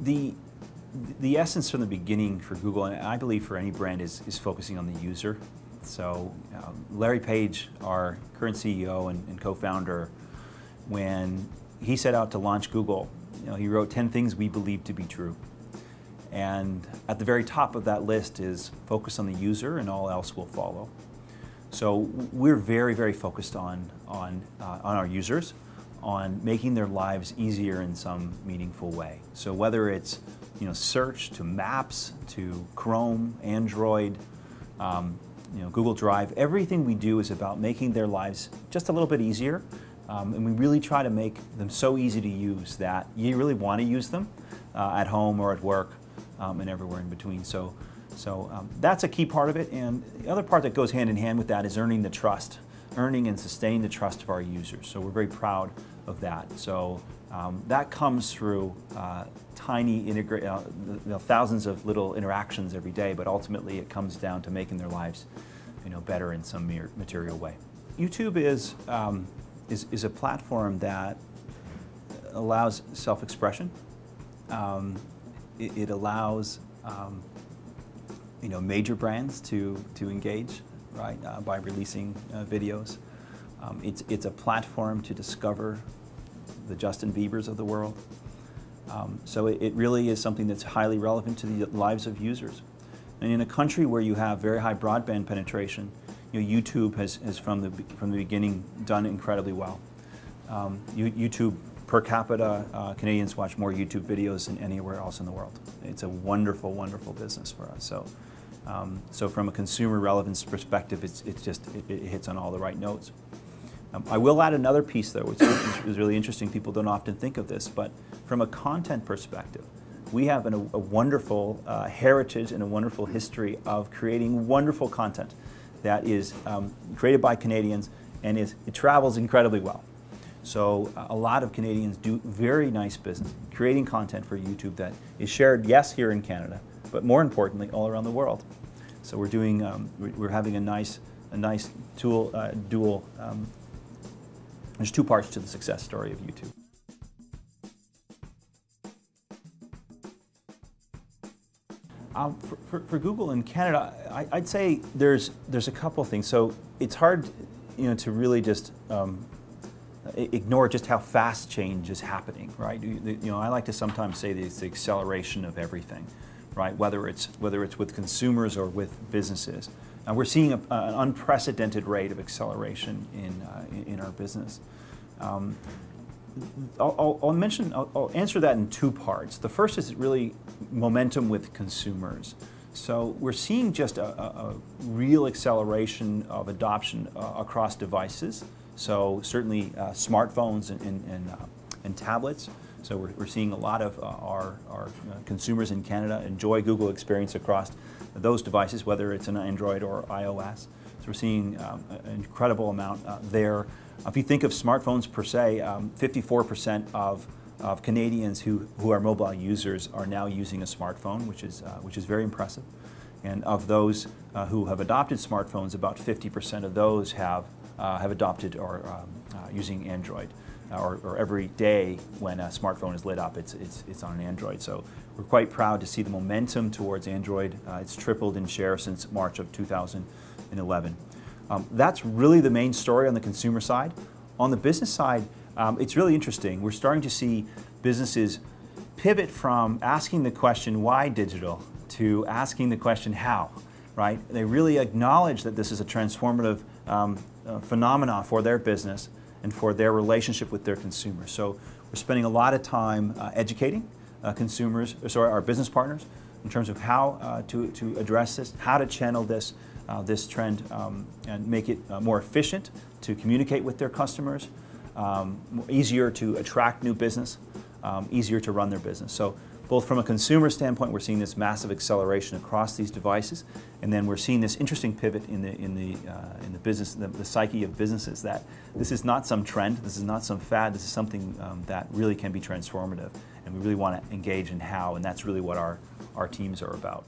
The, the essence from the beginning for Google, and I believe for any brand, is focusing on the user. So Larry Page, our current CEO and co-founder, when he set out to launch Google, he wrote 10 things we believe to be true. And at the very top of that list is focus on the user and all else will follow. So we're very, very focused on our users, on making their lives easier in some meaningful way. So whether it's search to Maps to Chrome, Android, Google Drive, everything we do is about making their lives just a little bit easier. And we really try to make them so easy to use that you really want to use them at home or at work and everywhere in between. So that's a key part of it. And the other part that goes hand in hand with that is earning and sustaining the trust of our users. So we're very proud of that. So that comes through tiny, thousands of little interactions every day, but ultimately it comes down to making their lives better in some material way. YouTube is a platform that allows self-expression. It allows major brands to engage, right, by releasing videos. It's a platform to discover the Justin Biebers of the world. So it really is something that's highly relevant to the lives of users. And in a country where you have very high broadband penetration, YouTube has from the beginning done incredibly well. YouTube per capita, Canadians watch more YouTube videos than anywhere else in the world. It's a wonderful, wonderful business for us. So from a consumer relevance perspective, it hits on all the right notes. I will add another piece though, which is really interesting. People don't often think of this, but from a content perspective, we have a wonderful heritage and a wonderful history of creating wonderful content that is created by Canadians, and it travels incredibly well. So a lot of Canadians do very nice business creating content for YouTube that is shared, yes, here in Canada, but more importantly, all around the world. So we're having a nice dual. There's two parts to the success story of YouTube. For Google in Canada, I'd say there's a couple of things. So it's hard, to really just ignore just how fast change is happening, right? I like to sometimes say that it's the acceleration of everything, right? Whether it's with consumers or with businesses. We're seeing an unprecedented rate of acceleration in our business. I'll answer that in two parts. The first is really momentum with consumers. So we're seeing just a real acceleration of adoption across devices. So certainly smartphones and tablets. So we're seeing a lot of our consumers in Canada enjoy Google experience across those devices, whether it's an Android or iOS. So we're seeing an incredible amount there. If you think of smartphones per se, 54% of Canadians who are mobile users are now using a smartphone, which is very impressive. And of those who have adopted smartphones, about 50% of those have adopted or using Android. Or every day when a smartphone is lit up, it's on an Android. So we're quite proud to see the momentum towards Android. It's tripled in share since March of 2011. That's really the main story on the consumer side. On the business side, it's really interesting. We're starting to see businesses pivot from asking the question, why digital, to asking the question, how, right? They really acknowledge that this is a transformative phenomena for their business and for their relationship with their consumers. So we're spending a lot of time educating our business partners in terms of how to address this, how to channel this trend and make it more efficient to communicate with their customers, easier to attract new business, easier to run their business. So both from a consumer standpoint, we're seeing this massive acceleration across these devices, and then we're seeing this interesting pivot in the business, the psyche of businesses, that this is not some trend, this is not some fad, this is something that really can be transformative, and we really want to engage in how, and that's really what our teams are about.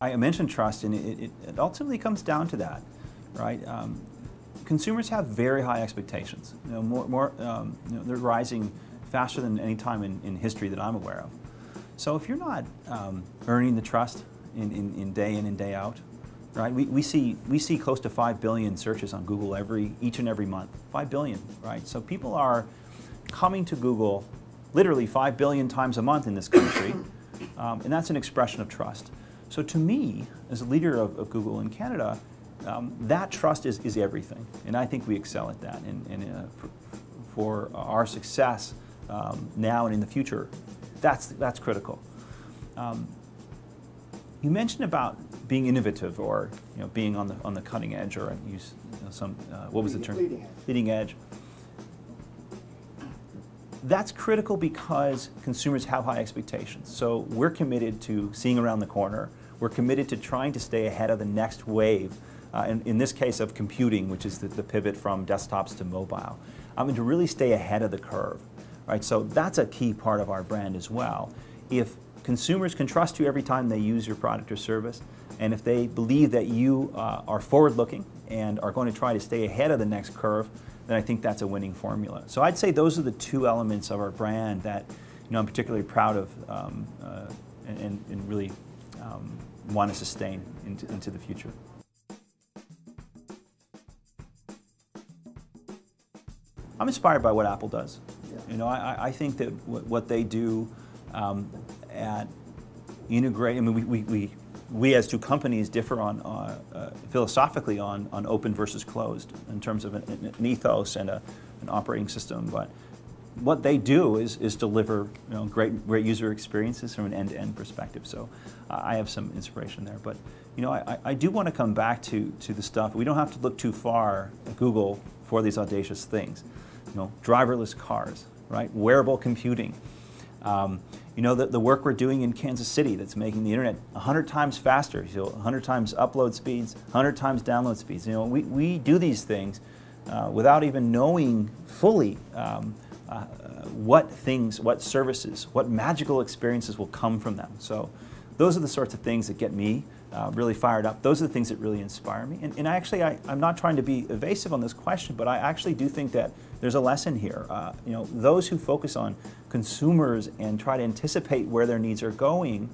I mentioned trust, and it ultimately comes down to that. right? Consumers have very high expectations. They're rising faster than any time in history that I'm aware of. So if you're not earning the trust in day in and day out, right? We see close to 5 billion searches on Google each and every month. 5 billion, right? So people are coming to Google literally 5 billion times a month in this country, and that's an expression of trust. So to me, as a leader of Google in Canada, that trust is everything, and I think we excel at that. And for our success now and in the future, that's critical. You mentioned about being innovative, or being on the cutting edge, or use some what was the term? Leading edge. That's critical because consumers have high expectations. So we're committed to seeing around the corner. We're committed to trying to stay ahead of the next wave, in this case of computing, which is the pivot from desktops to mobile, and to really stay ahead of the curve. Right? So that's a key part of our brand as well. If consumers can trust you every time they use your product or service, and if they believe that you are forward-looking and are going to try to stay ahead of the next curve, then I think that's a winning formula. So I'd say those are the two elements of our brand that I'm particularly proud of and really want to sustain into the future. I'm inspired by what Apple does. I think that what they do at integrate. I mean, we as two companies differ on philosophically on open versus closed in terms of an ethos and an operating system. But what they do is deliver great user experiences from an end-to-end perspective. So I have some inspiration there. But I do want to come back to the stuff. We don't have to look too far at Google for these audacious things. Driverless cars, right? Wearable computing. The work we're doing in Kansas City that's making the internet 100 times faster, 100 times upload speeds, 100 times download speeds. We do these things without even knowing fully what services, what magical experiences will come from them. So those are the sorts of things that get me really fired up. Those are the things that really inspire me. And I'm not trying to be evasive on this question, but I actually do think that there's a lesson here. Those who focus on consumers and try to anticipate where their needs are going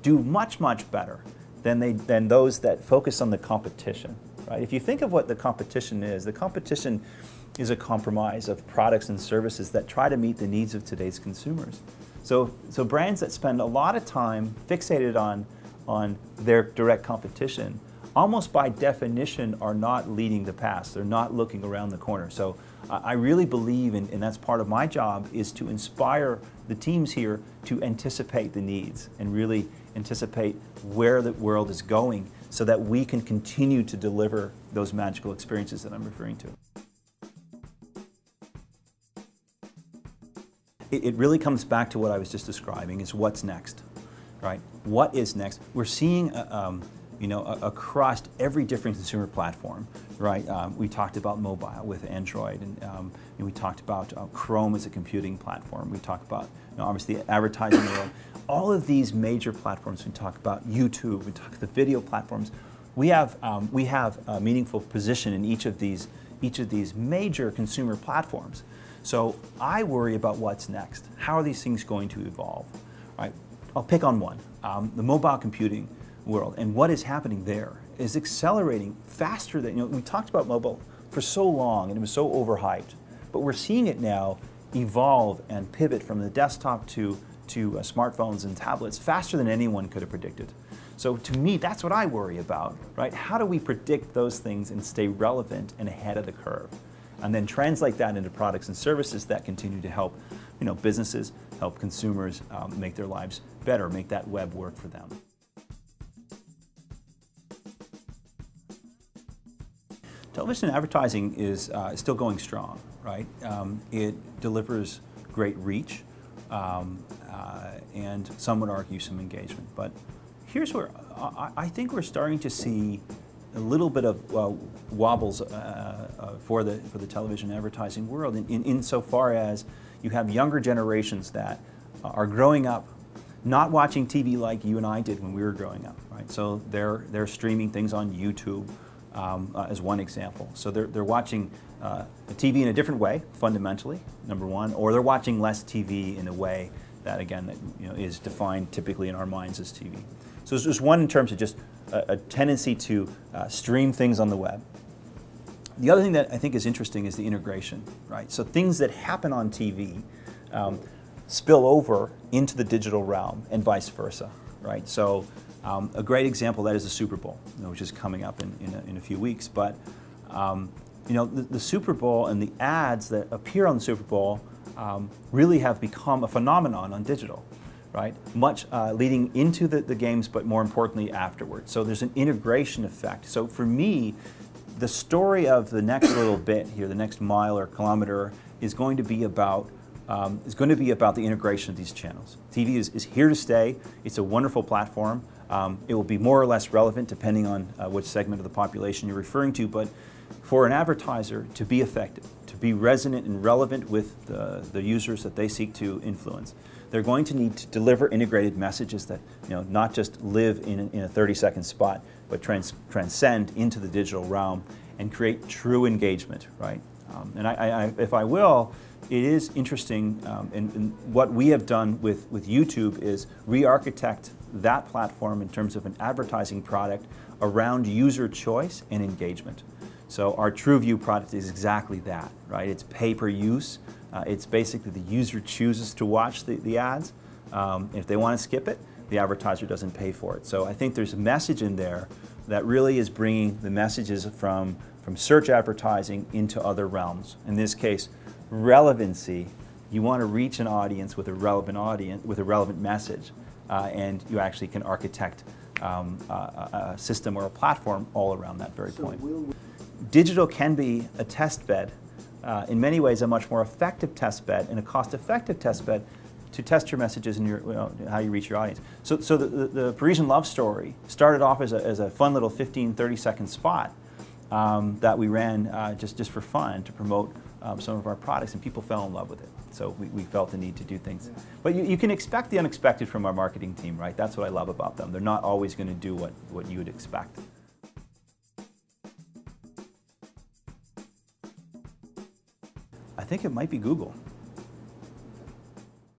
do much, much better than those that focus on the competition. Right? If you think of what the competition is a compromise of products and services that try to meet the needs of today's consumers. So brands that spend a lot of time fixated on their direct competition, almost by definition, are not leading the path. They're not looking around the corner. So I really believe, and that's part of my job, is to inspire the teams here to anticipate the needs and really anticipate where the world is going so that we can continue to deliver those magical experiences that I'm referring to. It really comes back to what I was just describing, is what's next, right? What is next? We're seeing across every different consumer platform, right? We talked about mobile with Android, and we talked about Chrome as a computing platform. We talked about obviously the advertising world. All of these major platforms. We talk about YouTube. We talk about the video platforms. We have a meaningful position in each of these major consumer platforms. So I worry about what's next. How are these things going to evolve? Right? I'll pick on one, the mobile computing world, and what is happening there is accelerating faster than, we talked about mobile for so long and it was so overhyped, but we're seeing it now evolve and pivot from the desktop to smartphones and tablets faster than anyone could have predicted. So to me, that's what I worry about, right? How do we predict those things and stay relevant and ahead of the curve? And then translate that into products and services that continue to help businesses, help consumers make their lives better, make that web work for them. Television advertising is still going strong, right? It delivers great reach and some would argue some engagement. But here's where I think we're starting to see a little bit of wobbles for the television advertising world insofar as you have younger generations that are growing up not watching TV like you and I did when we were growing up, right? So they're streaming things on YouTube. as one example. So they're watching TV in a different way, fundamentally, number one, or they're watching less TV in a way that, again, that, is defined typically in our minds as TV. So there's one in terms of just a tendency to stream things on the web. The other thing that I think is interesting is the integration, right? So things that happen on TV spill over into the digital realm and vice versa, right? So a great example of that is the Super Bowl, which is coming up in a few weeks. But the Super Bowl and the ads that appear on the Super Bowl really have become a phenomenon on digital, right? Much leading into the games, but more importantly afterwards. So there's an integration effect. So for me, the story of the next little bit here, the next mile or kilometer, is going to be about the integration of these channels. TV is here to stay. It's a wonderful platform. It will be more or less relevant depending on which segment of the population you're referring to, but for an advertiser to be effective, to be resonant and relevant with the users that they seek to influence, they're going to need to deliver integrated messages that not just live in a 30-second spot, but transcend into the digital realm and create true engagement, right? And if I will, it is interesting, and what we have done with YouTube is re-architect that platform in terms of an advertising product around user choice and engagement. So our TrueView product is exactly that, right? It's pay-per-use. It's basically the user chooses to watch the ads. If they want to skip it, the advertiser doesn't pay for it. So I think there's a message in there that really is bringing the messages from search advertising into other realms. In this case, relevancy. You want to reach an audience with a relevant message, and you actually can architect a system or a platform all around that very point. Digital can be a test bed, in many ways a much more effective test bed and a cost-effective test bed to test your messages and how you reach your audience. So the Parisian Love Story started off as a fun little 15, 30-second spot that we ran just for fun to promote some of our products, and people fell in love with it. So we felt the need to do things. But you can expect the unexpected from our marketing team, right? That's what I love about them. They're not always going to do what you would expect. I think it might be Google.